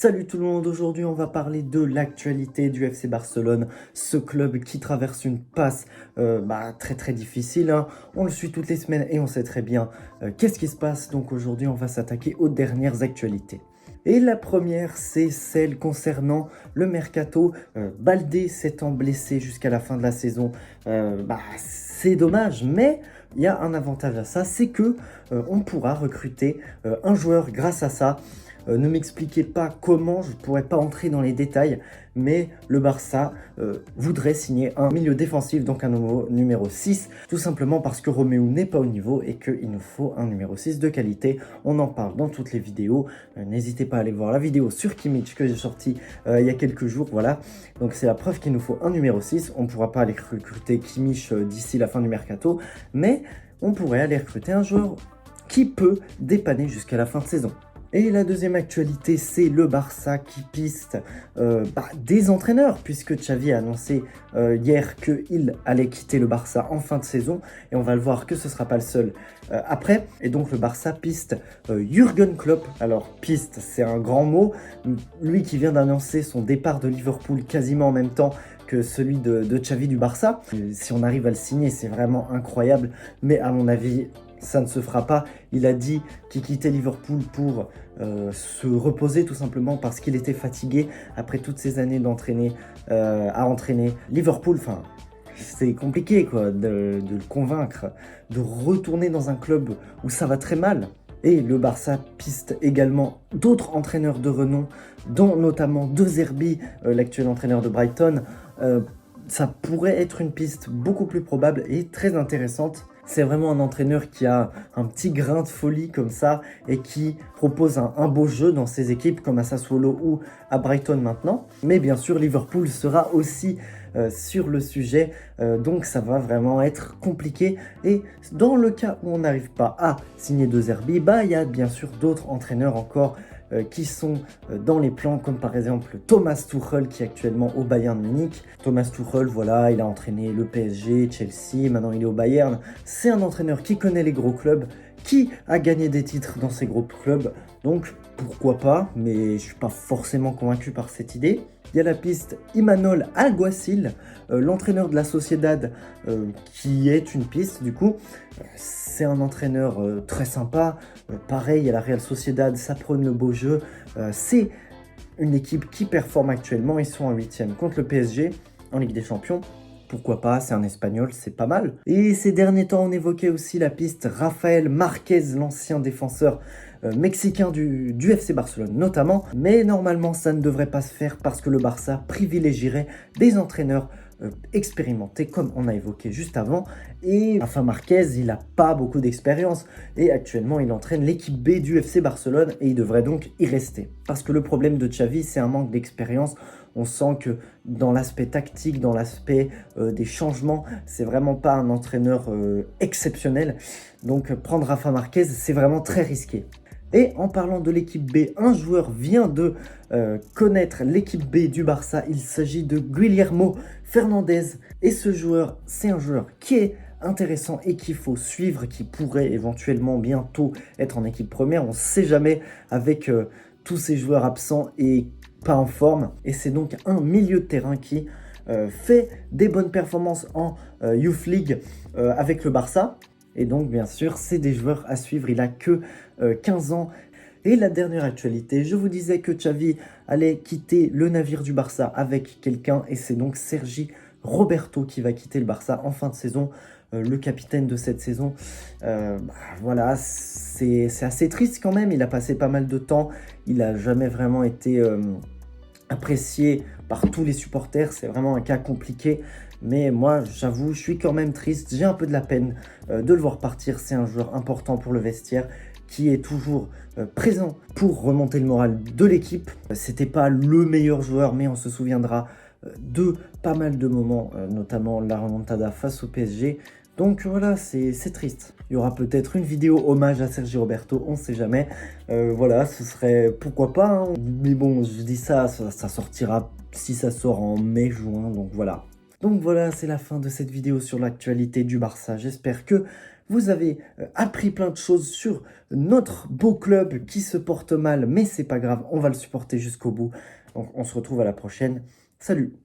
Salut tout le monde, aujourd'hui on va parler de l'actualité du FC Barcelone, ce club qui traverse une passe très difficile, hein. On le suit toutes les semaines et on sait très bien qu'est-ce qui se passe, donc aujourd'hui on va s'attaquer aux dernières actualités. Et la première, c'est celle concernant le mercato. Baldé s'étant blessé jusqu'à la fin de la saison, c'est dommage, mais il y a un avantage à ça, c'est que on pourra recruter un joueur grâce à ça. Ne m'expliquez pas comment, je ne pourrais pas entrer dans les détails, mais le Barça voudrait signer un milieu défensif, donc un nouveau numéro 6, tout simplement parce que Romeu n'est pas au niveau et qu'il nous faut un numéro 6 de qualité. On en parle dans toutes les vidéos, n'hésitez pas à aller voir la vidéo sur Kimmich que j'ai sortie il y a quelques jours, voilà. Donc c'est la preuve qu'il nous faut un numéro 6, on ne pourra pas aller recruter Kimmich d'ici la fin du mercato, mais on pourrait aller recruter un joueur qui peut dépanner jusqu'à la fin de saison. Et la deuxième actualité, c'est le Barça qui piste des entraîneurs, puisque Xavi a annoncé hier qu'il allait quitter le Barça en fin de saison, et on va le voir que ce ne sera pas le seul après. Et donc le Barça piste Jürgen Klopp. Alors piste, c'est un grand mot, lui qui vient d'annoncer son départ de Liverpool quasiment en même temps que celui de Xavi du Barça. Si on arrive à le signer, c'est vraiment incroyable, mais à mon avis, ça ne se fera pas. Il a dit qu'il quittait Liverpool pour se reposer tout simplement parce qu'il était fatigué après toutes ces années d'entraîner, à entraîner Liverpool. Enfin, c'est compliqué quoi, de le convaincre de retourner dans un club où ça va très mal. Et le Barça piste également d'autres entraîneurs de renom, dont notamment De Zerbi, l'actuel entraîneur de Brighton. Ça pourrait être une piste beaucoup plus probable et très intéressante. C'est vraiment un entraîneur qui a un petit grain de folie comme ça et qui propose un beau jeu dans ses équipes comme à Sassuolo ou à Brighton maintenant. Mais bien sûr, Liverpool sera aussi sur le sujet, donc ça va vraiment être compliqué. Et dans le cas où on n'arrive pas à signer De Zerbi, il y a bien sûr d'autres entraîneurs encore qui sont dans les plans, comme par exemple Thomas Tuchel qui est actuellement au Bayern Munich. Thomas Tuchel, voilà, il a entraîné le PSG, Chelsea, maintenant il est au Bayern. C'est un entraîneur qui connaît les gros clubs, qui a gagné des titres dans ces gros clubs, donc pourquoi pas, mais je ne suis pas forcément convaincu par cette idée. Il y a la piste Imanol Alguacil, l'entraîneur de la Sociedad, qui est une piste du coup. C'est un entraîneur très sympa, pareil à la Real Sociedad, ça prône le beau jeu. C'est une équipe qui performe actuellement, ils sont en 8e contre le PSG en Ligue des Champions. Pourquoi pas, c'est un Espagnol, c'est pas mal. Et ces derniers temps, on évoquait aussi la piste Rafael Marquez, l'ancien défenseur mexicain du FC Barcelone notamment. Mais normalement, ça ne devrait pas se faire parce que le Barça privilégierait des entraîneurs expérimentés comme on a évoqué juste avant. Et Rafa Marquez, il n'a pas beaucoup d'expérience et actuellement il entraîne l'équipe B du FC Barcelone et il devrait donc y rester. Parce que le problème de Xavi, c'est un manque d'expérience. On sent que dans l'aspect tactique, dans l'aspect des changements, c'est vraiment pas un entraîneur exceptionnel. Donc prendre Rafa Marquez, c'est vraiment très risqué. Et en parlant de l'équipe B, un joueur vient de connaître l'équipe B du Barça. Il s'agit de Guillermo Fernandez. Et ce joueur, c'est un joueur qui est intéressant et qu'il faut suivre, qui pourrait éventuellement bientôt être en équipe première. On ne sait jamais avec tous ces joueurs absents et pas en forme. Et c'est donc un milieu de terrain qui fait des bonnes performances en Youth League avec le Barça. Et donc, bien sûr, c'est des joueurs à suivre. Il n'a que 15 ans. Et la dernière actualité, je vous disais que Xavi allait quitter le navire du Barça avec quelqu'un. Et c'est donc Sergi Roberto qui va quitter le Barça en fin de saison. Le capitaine de cette saison. Voilà, c'est assez triste quand même. Il a passé pas mal de temps. Il n'a jamais vraiment été apprécié par tous les supporters. C'est vraiment un cas compliqué. Mais moi, j'avoue, je suis quand même triste. J'ai un peu de la peine de le voir partir. C'est un joueur important pour le vestiaire qui est toujours présent pour remonter le moral de l'équipe. C'était pas le meilleur joueur, mais on se souviendra de pas mal de moments, notamment la remontada face au PSG. Donc voilà, c'est triste. Il y aura peut-être une vidéo hommage à Sergi Roberto, on ne sait jamais. Voilà, ce serait pourquoi pas, hein. Mais bon, je dis ça sortira si ça sort en mai-juin, donc voilà. Donc voilà, c'est la fin de cette vidéo sur l'actualité du Barça. J'espère que Vous avez appris plein de choses sur notre beau club qui se porte mal, mais c'est pas grave, on va le supporter jusqu'au bout. Donc on se retrouve à la prochaine. Salut!